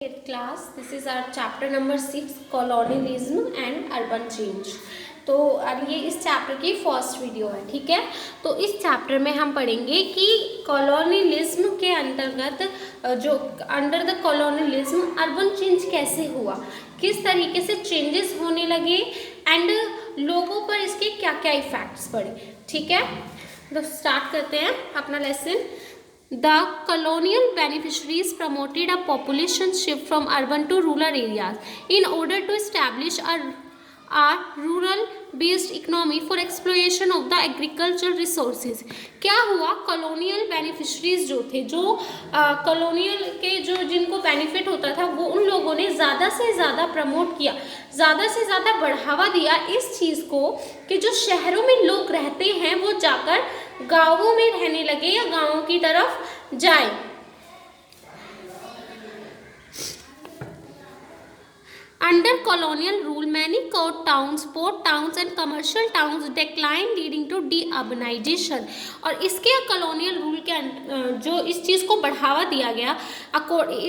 Eighth class, this is our chapter number 6, colonialism and urban change। तो अब ये इस चैप्टर की फर्स्ट वीडियो है, ठीक है। तो इस चैप्टर में हम पढ़ेंगे कि कॉलोनियलिज्म के अंतर्गत जो under the colonialism urban change कैसे हुआ, किस तरीके से चेंजेस होने लगे एंड लोगों पर इसके क्या क्या इफेक्ट्स पड़े, ठीक है। तो स्टार्ट करते हैं अपना lesson. The colonial beneficiaries promoted a population shift from urban to rural areas in order to establish a rural-based economy for exploitation of the agricultural resources। क्या हुआ, कॉलोनियल बेनिफिशरीज जो थे, जो कॉलोनियल के जो जिनको बेनिफिट होता था, वो उन लोगों ने ज़्यादा से ज़्यादा प्रमोट किया, ज़्यादा से ज़्यादा बढ़ावा दिया इस चीज़ को कि जो शहरों में लोग रहते हैं वो जाकर गांवों में रहने लगे या गांवों की तरफ जाए। Under colonial rule, many court towns, port towns and commercial towns declined, leading to deurbanization। और इसके कॉलोनियल रूल के जो इस चीज़ को बढ़ावा दिया गया,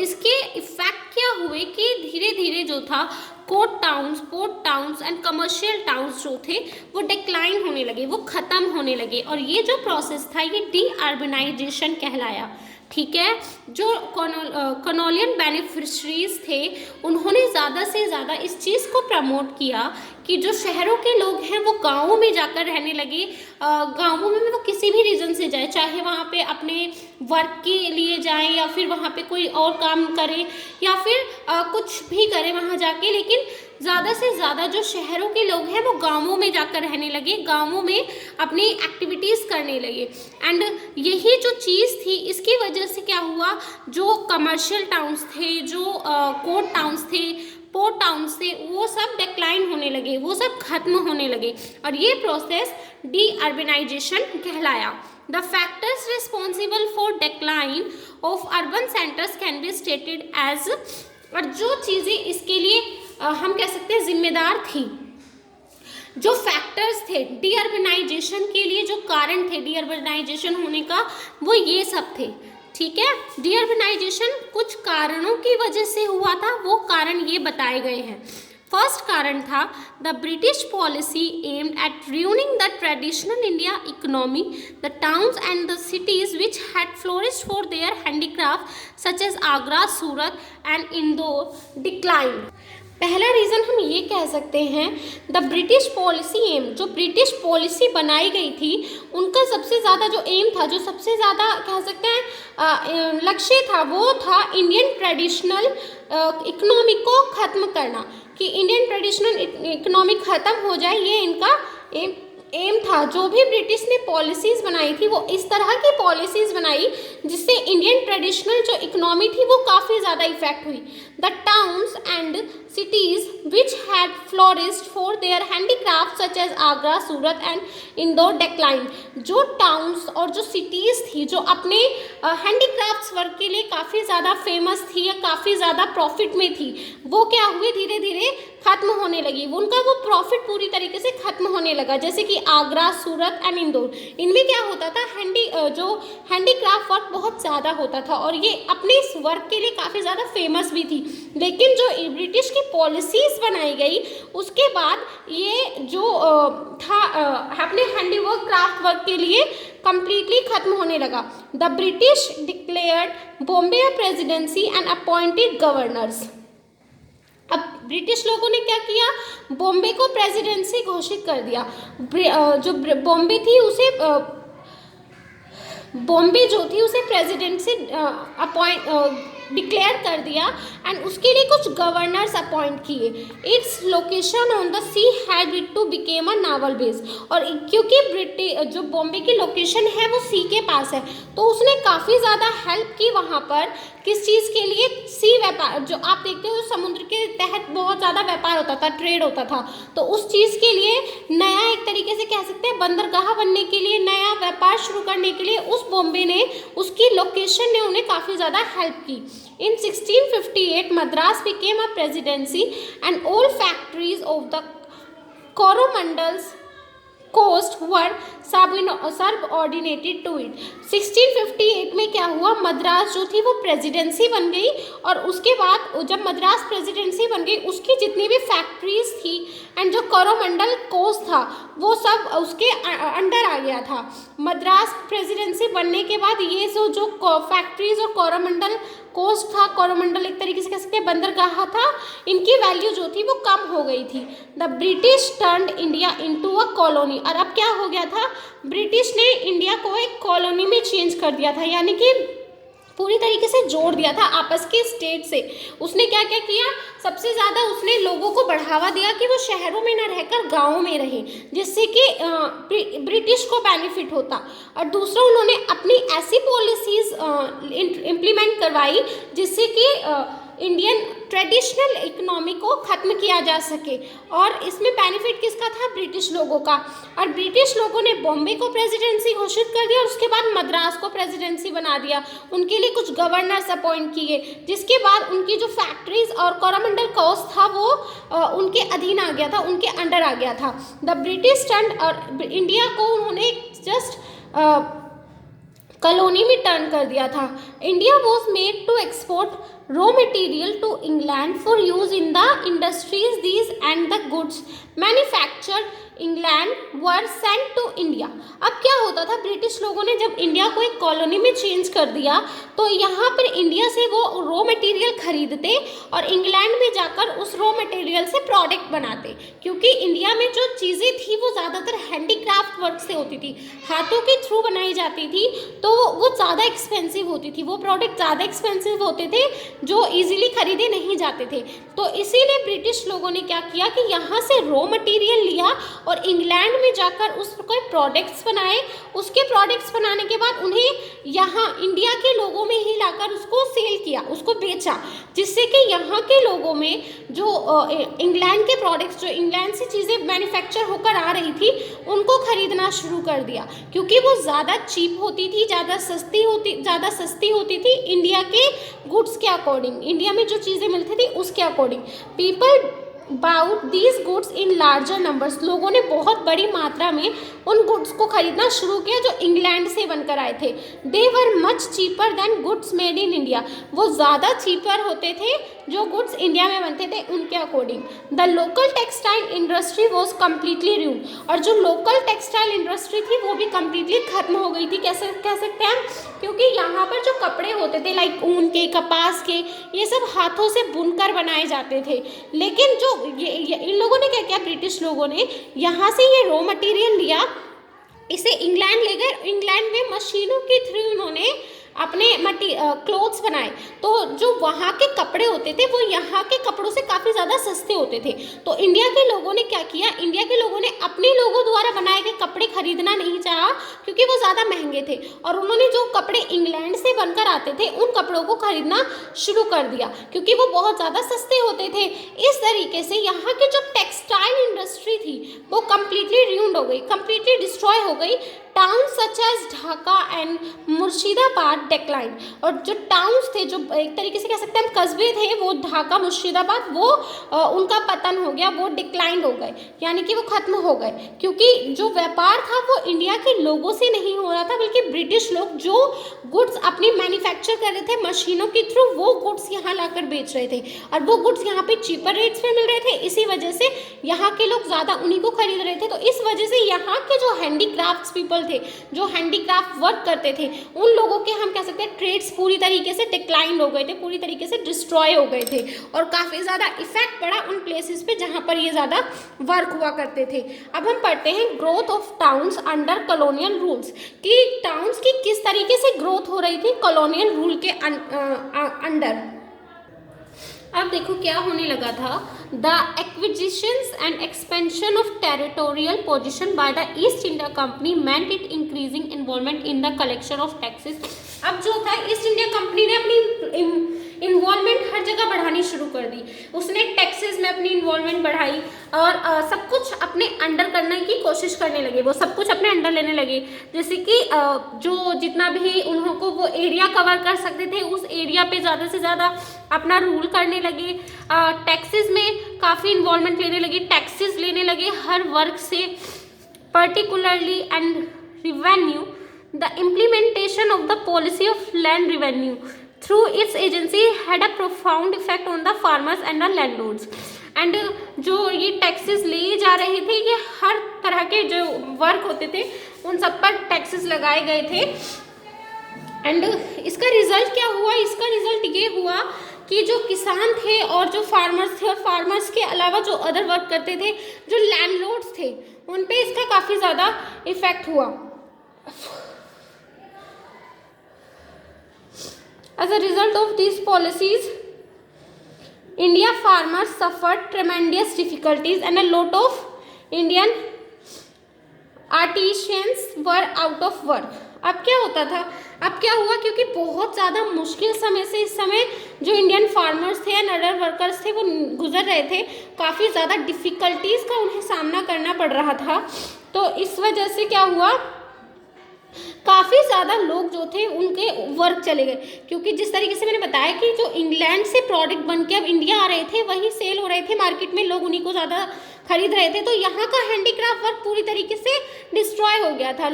इसके इफेक्ट क्या हुए कि धीरे धीरे जो था court towns, port towns and commercial towns जो थे वो डिक्लाइन होने लगे, वो ख़त्म होने लगे। और ये जो प्रोसेस था ये डीअर्बनाइजेशन कहलाया, ठीक है। जो कॉलोनियल बेनिफिशरीज थे उन्होंने ज़्यादा से ज़्यादा इस चीज़ को प्रमोट किया कि जो शहरों के लोग हैं वो गाँवों में जाकर रहने लगे। गाँवों में वो किसी भी रीज़न से जाए, चाहे वहाँ पे अपने वर्क के लिए जाएं या फिर वहाँ पे कोई और काम करें या फिर कुछ भी करें वहाँ जाके, लेकिन ज़्यादा से ज़्यादा जो शहरों के लोग हैं वो गाँवों में जाकर रहने लगे, गाँवों में अपनी एक्टिविटीज़ करने लगे। एंड यही जो चीज़ थी इसकी वजह से क्या हुआ, जो कमर्शियल टाउन्स थे, जो कोर्ट टाउन्स थे, पोर्ट टाउन्स थे, वो सब डिक्लाइन होने लगे, वो सब खत्म होने लगे। और ये प्रोसेस डीअर्बनाइजेशन कहलाया। The factors responsible for decline of urban centers can be stated as, और जो चीज़ें इसके लिए हम कह सकते हैं जिम्मेदार थी, जो फैक्टर्स थे डीअर्बनाइजेशन के लिए, जो कारण थे डीअर्बनाइजेशन होने का, वो ये सब थे, ठीक है। डीअर्बनाइजेशन कुछ कारणों की वजह से हुआ था, वो कारण ये बताए गए हैं। फर्स्ट कारण था the British policy aimed at ruining the traditional India economy, the towns and the cities which had flourished for their handicraft such as Agra, Surat and Indore decline. पहला रीज़न हम ये कह सकते हैं, द ब्रिटिश पॉलिसी एम, जो British policy बनाई गई थी उनका सबसे ज़्यादा जो एम था, जो सबसे ज़्यादा कह सकते हैं लक्ष्य था, वो था इंडियन ट्रेडिशनल इकोनॉमी को ख़त्म करना, कि इंडियन ट्रेडिशनल इकोनॉमी ख़त्म हो जाए, ये इनका एम था। जो भी ब्रिटिश ने पॉलिसीज़ बनाई थी वो इस तरह की पॉलिसीज़ बनाई जिससे इंडियन ट्रेडिशनल जो इकोनॉमी थी वो काफ़ी ज़्यादा इफेक्ट हुई। The towns and cities which had flourished for their handicrafts such as Agra, Surat and Indore decline। जो टाउन्स और जो सिटीज़ थी जो अपने हैंडीक्राफ्ट्स वर्क के लिए काफ़ी ज़्यादा फेमस थी या काफ़ी ज़्यादा प्रॉफिट में थी, वो क्या हुई, धीरे धीरे ख़त्म होने लगी, उनका वो प्रॉफिट पूरी तरीके से ख़त्म होने लगा। जैसे कि आगरा, सूरत एंड इंदौर, इनमें क्या होता था, जो हैंडीक्राफ्ट वर्क बहुत ज़्यादा होता था और ये अपने इस वर्क के लिए काफ़ी ज़्यादा फेमस भी थी। लेकिन जो ब्रिटिश की पॉलिसीज़ बनाई गई उसके बाद ये जो था अपने हैंडीवर्क क्राफ्ट वर्क के लिए कंप्लीटली खत्म होने लगा। The British declared Bombay presidency and appointed governors. अब ब्रिटिश लोगों ने क्या किया, बॉम्बे को प्रेसिडेंसी घोषित कर दिया। जो बॉम्बे थी उसे बॉम्बे जो थी उसे प्रेसिडेंसी डिक्लेयर कर दिया एंड उसके लिए कुछ गवर्नर्स अपॉइंट किए। Its location on the sea had it to became a naval base. और क्योंकि जो बॉम्बे की लोकेशन है वो सी के पास है, तो उसने काफ़ी ज़्यादा हेल्प की वहाँ पर, किस चीज़ के लिए, सी व्यापार, जो आप देखते हो समुद्र के तहत बहुत ज़्यादा व्यापार होता था, ट्रेड होता था, तो उस चीज़ के लिए नया एक तरीके से कह सकते हैं बंदरगाह बनने के लिए, नया व्यापार शुरू करने के लिए उस बॉम्बे ने, उसकी लोकेशन ने उन्हें काफ़ी ज़्यादा हेल्प की। In 1658, Madras became a presidency and all factories of the Coromandels coast were subordinated to it. 1658 में क्या हुआ, मद्रास जो थी वो प्रेसिडेंसी बन गई, और उसके बाद जब मद्रास प्रेसिडेंसी बन गई उसकी जितनी भी फैक्ट्रीज थी एंड जो कोरोमंडल कोस्ट था वो सब उसके अंडर आ गया था। मद्रास प्रेसिडेंसी बनने के बाद ये जो फैक्ट्रीज और कोरोमंडल कोस्ट था, कोरोमंडल एक तरीके से कह सकते हैं बंदरगाह था, इनकी वैल्यू जो थी वो कम हो गई थी। The British turned India into a colony, और अब क्या हो गया था, ब्रिटिश ने इंडिया को एक कॉलोनी में चेंज कर दिया था, यानी कि पूरी तरीके से जोड़ दिया था आपस के स्टेट से। उसने क्या क्या किया, सबसे ज़्यादा उसने लोगों को बढ़ावा दिया कि वो शहरों में न रहकर गाँवों में रहें, जिससे कि ब्रिटिश को बेनिफिट होता। और दूसरा, उन्होंने अपनी ऐसी पॉलिसीज़ इम्प्लीमेंट करवाई जिससे कि इंडियन ट्रेडिशनल इकोनॉमी को ख़त्म किया जा सके, और इसमें बेनिफिट किसका था, ब्रिटिश लोगों का। और ब्रिटिश लोगों ने बॉम्बे को प्रेसिडेंसी घोषित कर दिया और उसके बाद मद्रास को प्रेसिडेंसी बना दिया। उनके लिए कुछ गवर्नर्स अपॉइंट किए, जिसके बाद उनकी जो फैक्ट्रीज और कोरोमंडल कोस्ट था वो उनके अधीन आ गया था, उनके अंडर आ गया था। द ब्रिटिश टर्न, और इंडिया को उन्होंने जस्ट कॉलोनी में टर्न कर दिया था। India was made to export raw material to England for use in the industries these and the goods manufactured England were sent to India. अब क्या होता था, ब्रिटिश लोगों ने जब इंडिया को एक कॉलोनी में चेंज कर दिया तो यहाँ पर इंडिया से वो रॉ मटेरियल खरीदते और इंग्लैंड में जाकर उस रॉ मटेरियल से प्रोडक्ट बनाते, क्योंकि इंडिया में जो चीज़ें थी वो ज़्यादातर हैंडीक्राफ्ट वर्क से होती थी, हाथों के थ्रू बनाई जाती थी, तो वो ज़्यादा एक्सपेंसिव होती थी, वो प्रोडक्ट ज़्यादा एक्सपेंसिव होते थे जो ईजिली खरीदे नहीं जाते थे। तो इसीलिए ब्रिटिश लोगों ने क्या किया कि यहाँ से रॉ मटेरियल लिया और इंग्लैंड में जाकर उसके प्रोडक्ट्स बनाए। उसके प्रोडक्ट्स बनाने के बाद उन्हें यहाँ इंडिया के लोगों में ही लाकर उसको सेल किया, उसको बेचा, जिससे कि यहाँ के लोगों में जो इंग्लैंड के प्रोडक्ट्स, जो इंग्लैंड से चीज़ें मैन्युफैक्चर होकर आ रही थी, उनको खरीदना शुरू कर दिया, क्योंकि वो ज़्यादा चीप होती थी, ज़्यादा सस्ती होती थी इंडिया के गुड्स के अकॉर्डिंग, इंडिया में जो चीज़ें मिलती थी उसके according. People bought these goods in larger numbers, लोगों ने बहुत बड़ी मात्रा में उन गुड्स को खरीदना शुरू किया जो इंग्लैंड से बनकर आए थे। They were much cheaper than goods made in India, वो ज़्यादा चीपर होते थे जो गुड्स इंडिया में बनते थे उनके according. The local textile industry was completely ruined, और जो लोकल टेक्सटाइल इंडस्ट्री थी वो भी कम्प्लीटली खत्म हो गई थी, कैसे कह सकते हैं, क्योंकि यहाँ पर जो कपड़े होते थे लाइक ऊन के, कपास के, ये सब हाथों से बुनकर बनाए जाते थे। लेकिन जो ये इन लोगों ने क्या किया, ब्रिटिश लोगों ने यहाँ से ये रॉ मटेरियल लिया, इसे इंग्लैंड ले गए, इंग्लैंड में मशीनों के थ्रू उन्होंने अपने क्लोथ्स बनाए। तो जो वहाँ के कपड़े होते थे वो यहाँ के कपड़ों से काफ़ी ज़्यादा सस्ते होते थे। तो इंडिया के लोगों ने क्या किया, इंडिया के लोगों ने अपने लोगों द्वारा बनाए गए कपड़े खरीदना नहीं चाहा, क्योंकि वो ज़्यादा महंगे थे, और उन्होंने जो कपड़े इंग्लैंड से बनकर आते थे उन कपड़ों को खरीदना शुरू कर दिया, क्योंकि वो बहुत ज़्यादा सस्ते होते थे। इस तरीके से यहाँ की जो टेक्सटाइल इंडस्ट्री थी वो कम्प्लीटली रूइंड हो गई, कम्प्लीटली डिस्ट्रॉय हो गई। Towns such as Dhaka and Murshidabad decline, और जो टाउन्स थे, जो एक तरीके से कह सकते हैं कस्बे थे, वो ढाका, मुर्शिदाबाद, वो उनका पतन हो गया, वो डिक्लाइन हो गए, यानी कि वो खत्म हो गए, क्योंकि जो व्यापार था वो इंडिया के लोगों से नहीं हो रहा था, बल्कि ब्रिटिश लोग जो गुड्स अपनी मैन्युफैक्चर कर रहे थे मशीनों के थ्रू, वो गुड्स यहाँ लाकर बेच रहे थे, और वो गुड्स यहाँ पे चीपर रेट्स पे मिल रहे थे। इसी वजह से यहाँ के लोग ज़्यादा उन्हीं को खरीद रहे थे। तो इस वजह से यहाँ के जो हैंडीक्राफ्ट्स पीपल थे, जो हैंडीक्राफ्ट वर्क करते थे, उन लोगों के हम कह सकते हैं ट्रेड्स पूरी तरीके से डिक्लाइन हो गए थे, पूरी तरीके से डिस्ट्रॉय हो गए थे, और काफ़ी ज़्यादा इफेक्ट पड़ा उन प्लेसेस पे जहाँ पर ये ज़्यादा वर्क हुआ करते थे। अब हम पढ़ते हैं growth of towns under colonial rules, कि टाउन्स की किस तरीके से ग्रोथ हो रही थी कॉलोनियल रूल के अंडर। अब देखो क्या होने लगा था, the acquisitions and expansion of territorial position by the east India company meant it increasing involvement in the collection of taxes. अब जो था, ईस्ट इंडिया कंपनी ने अपनी इन्वॉल्वमेंट हर जगह बढ़ानी शुरू कर दी, उसने टैक्सेस में अपनी इन्वॉल्वमेंट बढ़ाई और सब कुछ अपने अंडर करने की कोशिश करने लगे, वो सब कुछ अपने अंडर लेने लगे, जैसे कि जो जितना भी उनको वो एरिया कवर कर सकते थे उस एरिया पे ज़्यादा से ज़्यादा अपना रूल करने लगे। टैक्सेस में काफ़ी इन्वॉल्वमेंट लेने लगे, टैक्सेस लेने लगे हर वर्ग से, particularly and revenue, the implementation of the policy of land revenue through its agency had a profound effect on the farmers and the landlords. And जो ये टैक्सेस लिए जा रहे थे, ये हर तरह के जो वर्क होते थे उन सब पर टैक्सेस लगाए गए थे. एंड इसका रिजल्ट क्या हुआ? इसका रिजल्ट ये हुआ कि जो किसान थे और जो फार्मर्स थे, और फार्मर्स के अलावा जो अदर वर्क करते थे, जो लैंडलॉर्ड्स थे, उन पे इसका काफ़ी ज़्यादा इफेक्ट हुआ. As a result of these policies, India farmers suffered tremendous difficulties and a lot of Indian artisans were out of work. अब क्या होता था? अब क्या हुआ? क्योंकि बहुत ज़्यादा मुश्किल समय से इस समय जो इंडियन फार्मर्स थे एंड अदर वर्कर्स थे वो गुजर रहे थे. काफ़ी ज़्यादा डिफ़िकल्टीज़ का उन्हें सामना करना पड़ रहा था. तो इस वजह से क्या हुआ? काफ़ी ज़्यादा लोग जो थे उनके वर्क चले गए, क्योंकि जिस तरीके से मैंने बताया कि जो इंग्लैंड से प्रोडक्ट बन के अब इंडिया आ रहे थे वही सेल हो रहे थे मार्केट में, लोग उन्हीं को ज़्यादा खरीद रहे थे. तो यहाँ का हैंडीक्राफ्ट वर्क पूरी तरीके से डिस्ट्रॉय हो गया था,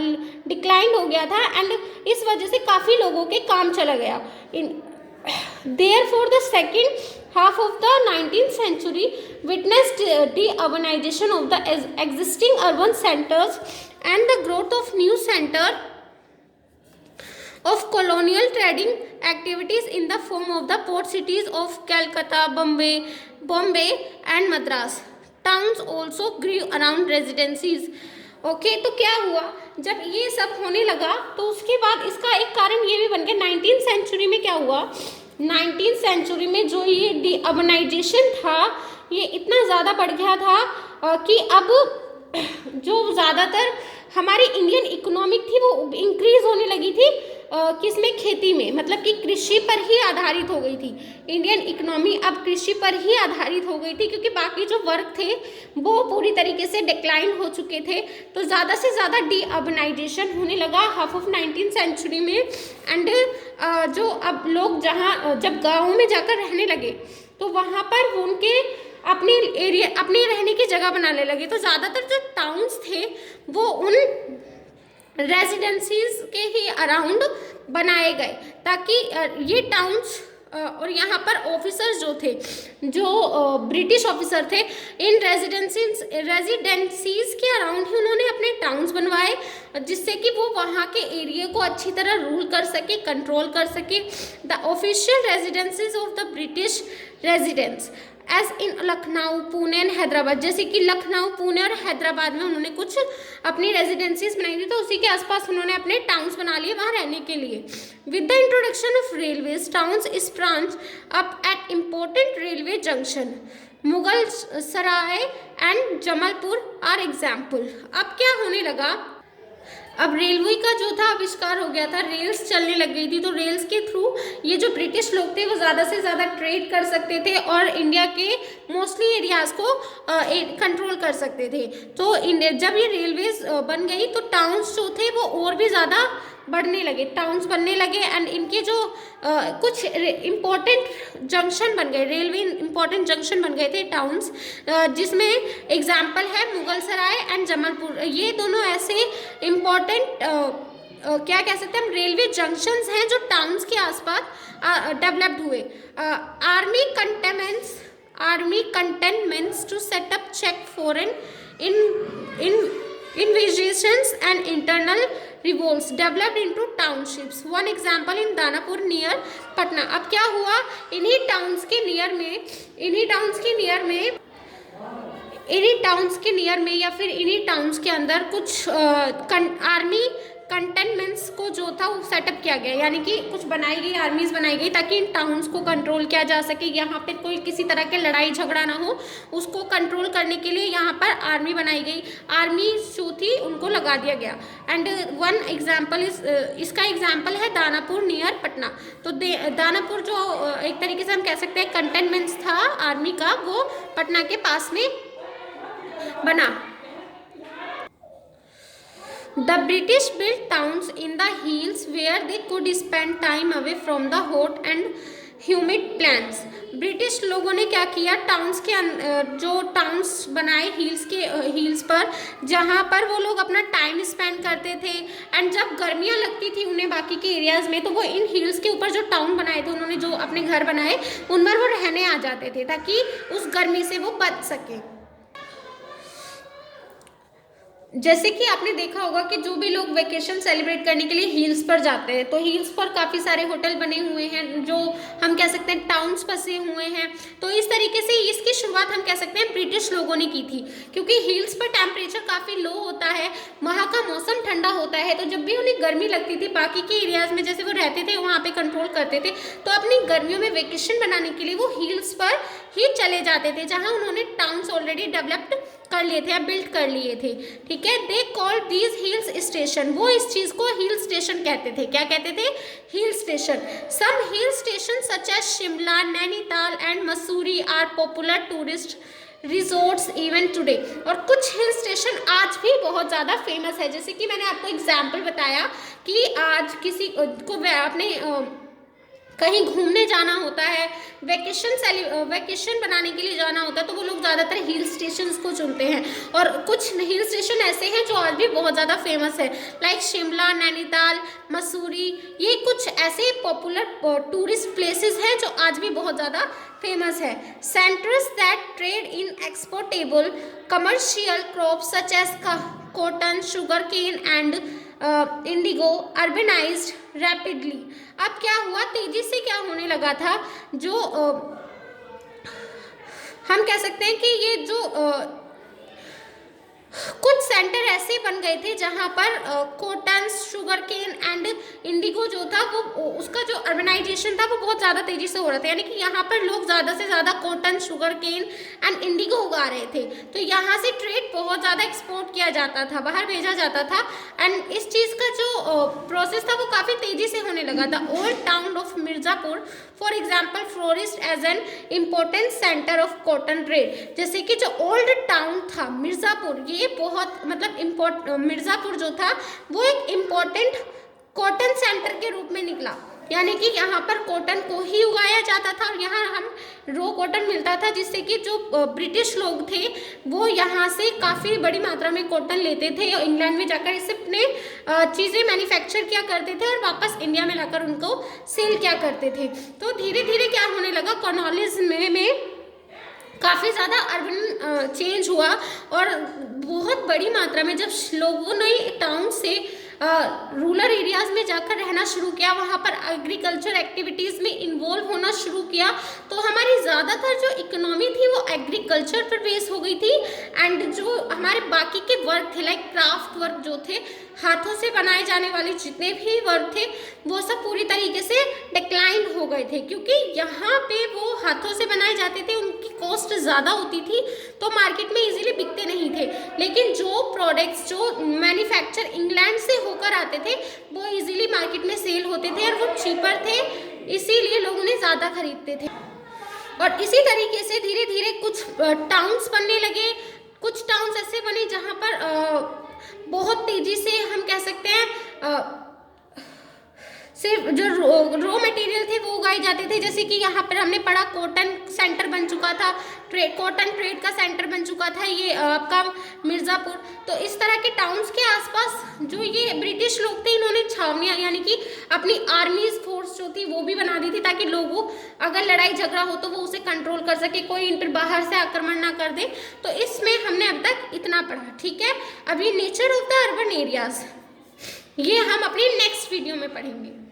डिक्लाइन हो गया था. एंड इस वजह से काफ़ी लोगों के काम चला गया. Therefore, the second half of the 19th century witnessed de-urbanization of the existing urban centers and the growth of new center of colonial trading activities in the form of the port cities of Calcutta, Bombay and Madras. Towns also grew around residencies. Okay तो क्या हुआ? जब ये सब होने लगा तो उसके बाद इसका एक कारण ये भी बन गया. 19th सेंचुरी में क्या हुआ? 19th सेंचुरी में जो ये डीअर्बनाइजेशन था ये इतना ज़्यादा बढ़ गया था कि अब जो ज़्यादातर हमारी इंडियन इकोनॉमिक थी वो इंक्रीज होने लगी थी. किसमें? खेती में, मतलब कि कृषि पर ही आधारित हो गई थी. इंडियन इकोनॉमी अब कृषि पर ही आधारित हो गई थी, क्योंकि बाकी जो वर्क थे वो पूरी तरीके से डिक्लाइन हो चुके थे. तो ज़्यादा से ज़्यादा डीअर्बनाइजेशन होने लगा हाफ ऑफ 19th सेंचुरी में. एंड जो अब लोग जब गाँव में जाकर रहने लगे तो वहाँ पर उनके अपने एरिया, अपने रहने की जगह बनाने लगे. तो ज़्यादातर जो टाउन्स थे वो उन रेजिडेंसीज के ही अराउंड बनाए गए, ताकि ये टाउन्स और यहाँ पर ऑफिसर्स जो थे, जो ब्रिटिश ऑफिसर थे, इन रेजिडेंसीज के अराउंड ही उन्होंने अपने टाउन्स बनवाए, जिससे कि वो वहाँ के एरिया को अच्छी तरह रूल कर सके, कंट्रोल कर सके. The official residencies of the British residents as in Lucknow, Pune and Hyderabad. जैसे कि लखनऊ, पुणे और हैदराबाद में उन्होंने कुछ अपनी रेजिडेंसीज बनाई थी, तो उसी के आसपास उन्होंने अपने टाउन्स बना लिए वहाँ रहने के लिए. With the introduction of railways, towns sprang up at important railway junction. Mughalsarai and Jamalpur are example. अब क्या होने लगा? अब रेलवे का जो था आविष्कार हो गया था, रेल्स चलने लग गई थी. तो रेल्स के थ्रू ये जो ब्रिटिश लोग थे वो ज़्यादा से ज़्यादा ट्रेड कर सकते थे और इंडिया के मोस्टली एरियाज़ को कंट्रोल कर सकते थे. तो जब ये रेलवेज बन गई तो टाउन्स जो थे वो और भी ज़्यादा बढ़ने लगे, टाउन्स बनने लगे. एंड इनके जो कुछ इम्पोर्टेंट जंक्शन बन गए, रेलवे इम्पोर्टेंट जंक्शन बन गए थे टाउन्स, जिसमें एग्जाम्पल है मुगल सराय एंड जमलपुर. ये दोनों ऐसे इम्पोर्टेंट क्या कह सकते हैं हम, रेलवे जंक्शंस हैं जो टाउन्स के आसपास डेवलप्ड हुए. Army cantonments to set up check foreign invasions and internal revolts developed into townships. One example in Danapur near Patna. अब क्या हुआ? इन्हीं टाउन्स के नियर में या फिर इन्हीं टाउन्स के अंदर कुछ आर्मी कंटेनमेंट्स को जो था वो सेटअप किया गया, यानी कि कुछ बनाई गई, आर्मीज बनाई गई ताकि इन टाउन्स को कंट्रोल किया जा सके. यहाँ पे कोई किसी तरह के लड़ाई झगड़ा ना हो, उसको कंट्रोल करने के लिए यहाँ पर आर्मी बनाई गई. आर्मी जो थी उनको लगा दिया गया. एंड वन एग्जाम्पल इसका एग्जाम्पल है दानापुर नियर पटना. तो दानापुर जो एक तरीके से हम कह सकते हैं कंटेनमेंट्स था आर्मी का, वो पटना के पास में बना. The British built towns in the hills where they could spend time away from the hot and humid plans. British लोगों ने क्या किया, टाउन्स के जो टाउन्स बनाए हिल्स पर, जहाँ पर वो लोग अपना टाइम स्पेंड करते थे। एंड जब गर्मियाँ लगती थी उन्हें बाकी के एरियाज़ में, तो वो इन हिल्स के ऊपर जो टाउन बनाए थे उन्होंने, जो अपने घर बनाए, उन पर वो रहने आ जाते थे ताकि उस गर्मी से वो बच सके। जैसे कि आपने देखा होगा कि जो भी लोग वेकेशन सेलिब्रेट करने के लिए हिल्स पर जाते हैं, तो हिल्स पर काफ़ी सारे होटल बने हुए हैं, जो हम कह सकते हैं टाउन्स बसे हुए हैं। तो इस तरीके से इसकी शुरुआत हम कह सकते हैं ब्रिटिश लोगों ने की थी, क्योंकि हिल्स पर टेम्परेचर काफ़ी लो होता है, वहाँ का मौसम ठंडा होता है, तो जब भी उन्हें गर्मी लगती थी, बाकी के एरियाज़ में जैसे वो रहते थे वहाँ पर कंट्रोल करते थे, तो अपनी गर्मियों में वेकेशन बनाने के लिए वो हिल्स पर ही चले जाते थे, जहाँ उन्होंने टाउन्स ऑलरेडी डेवलप्ड कर लिए थे या बिल्ड कर लिए थे। ठीक है, they call these hills station, वो इस चीज़ को हिल स्टेशन कहते थे। क्या कहते थे? Hill station. Some hill station such as Shimla, Nainital and Mussoorie are popular tourist resorts even today. और कुछ हिल स्टेशन आज भी बहुत ज़्यादा फेमस है, जैसे कि मैंने आपको एग्जाम्पल बताया कि आज किसी को अपने कहीं घूमने जाना होता है, वेकेशन बनाने के लिए जाना होता है, तो वो लोग ज़्यादातर हिल स्टेशंस को चुनते हैं। और कुछ हिल स्टेशन ऐसे हैं जो आज भी बहुत ज़्यादा फेमस है, लाइक शिमला, नैनीताल, मसूरी, ये कुछ ऐसे पॉपुलर टूरिस्ट प्लेसेस हैं जो आज भी बहुत ज़्यादा फेमस है। Centres that trade in exportable commercial crops such as cotton, sugar cane and indigo urbanised rapidly. अब क्या हुआ, तेजी से क्या होने लगा था, जो हम कह सकते हैं कि ये जो कुछ सेंटर ऐसे बन गए थे जहाँ पर cotton, sugar cane and indigo जो था वो उसका जो अर्बनाइजेशन था वो बहुत ज़्यादा तेज़ी से हो रहा था, यानी कि यहाँ पर लोग ज़्यादा से ज़्यादा cotton, sugar cane and indigo उगा रहे थे, तो यहाँ से ट्रेड बहुत ज़्यादा एक्सपोर्ट किया जाता था, बाहर भेजा जाता था। एंड इस चीज़ का जो प्रोसेस था वो काफ़ी तेज़ी से होने लगा था। Old town of Mirzapur for example flourished as an important centre of cotton trade. जैसे कि जो ओल्ड टाउन था मिर्ज़ापुर, ये बहुत मतलब मिर्ज़ापुर जो था वो एक इम्पोर्टेंट कॉटन सेंटर के रूप में निकला, यानी कि यहाँ पर कॉटन को ही उगाया जाता था और यहाँ हम रो कॉटन मिलता था, जिससे कि जो ब्रिटिश लोग थे वो यहाँ से काफ़ी बड़ी मात्रा में कॉटन लेते थे और इंग्लैंड में जाकर इसे अपने चीज़ें मैन्युफैक्चर किया करते थे और वापस इंडिया में लाकर उनको सेल किया करते थे। तो धीरे धीरे क्या होने लगा, कॉलोनिज़्म में काफ़ी ज़्यादा अर्बन चेंज हुआ और बहुत बड़ी मात्रा में जब लोगों ने टाउन से रूरल एरियाज़ में जाकर रहना शुरू किया, वहाँ पर एग्रीकल्चर एक्टिविटीज़ में इन्वॉल्व होना शुरू किया, तो हमारी ज़्यादातर जो इकोनॉमी थी वो एग्रीकल्चर पर बेस हो गई थी। एंड जो हमारे बाकी के वर्क थे, लाइक क्राफ्ट वर्क जो थे, हाथों से बनाए जाने वाले जितने भी वर्क थे वो सब पूरी तरीके से डिक्लाइन हो गए थे, क्योंकि यहाँ पे वो हाथों से बनाए जाते थे, उनकी कॉस्ट ज़्यादा होती थी, तो मार्केट में इजीली बिकते नहीं थे। लेकिन जो प्रोडक्ट्स जो मैन्युफैक्चर इंग्लैंड से होकर आते थे वो इजीली मार्केट में सेल होते थे और वो चीपर थे, इसीलिए लोग उन्हें ज़्यादा खरीदते थे। और इसी तरीके से धीरे धीरे कुछ टाउन्स बनने लगे, कुछ टाउन्स ऐसे बने जहाँ पर बहुत तेज़ी से हम कह सकते हैं सिर्फ जो रॉ मटेरियल थे वो उगाए जाते थे, जैसे कि यहाँ पर हमने पढ़ा कॉटन सेंटर बन चुका था, कॉटन ट्रेड का सेंटर बन चुका था ये आपका मिर्ज़ापुर। तो इस तरह के टाउन्स के आसपास जो ये ब्रिटिश लोग थे इन्होंने छावनियाँ यानी कि अपनी आर्मीज फोर्स जो थी वो भी बना दी थी, ताकि लोगों अगर लड़ाई झगड़ा हो तो वो उसे कंट्रोल कर सके, कोई इन पर बाहर से आक्रमण ना कर दे। तो इसमें हमने अब तक इतना पढ़ा, ठीक है। अभी nature of the urban areas ये हम अपनी नेक्स्ट वीडियो में पढ़ेंगे।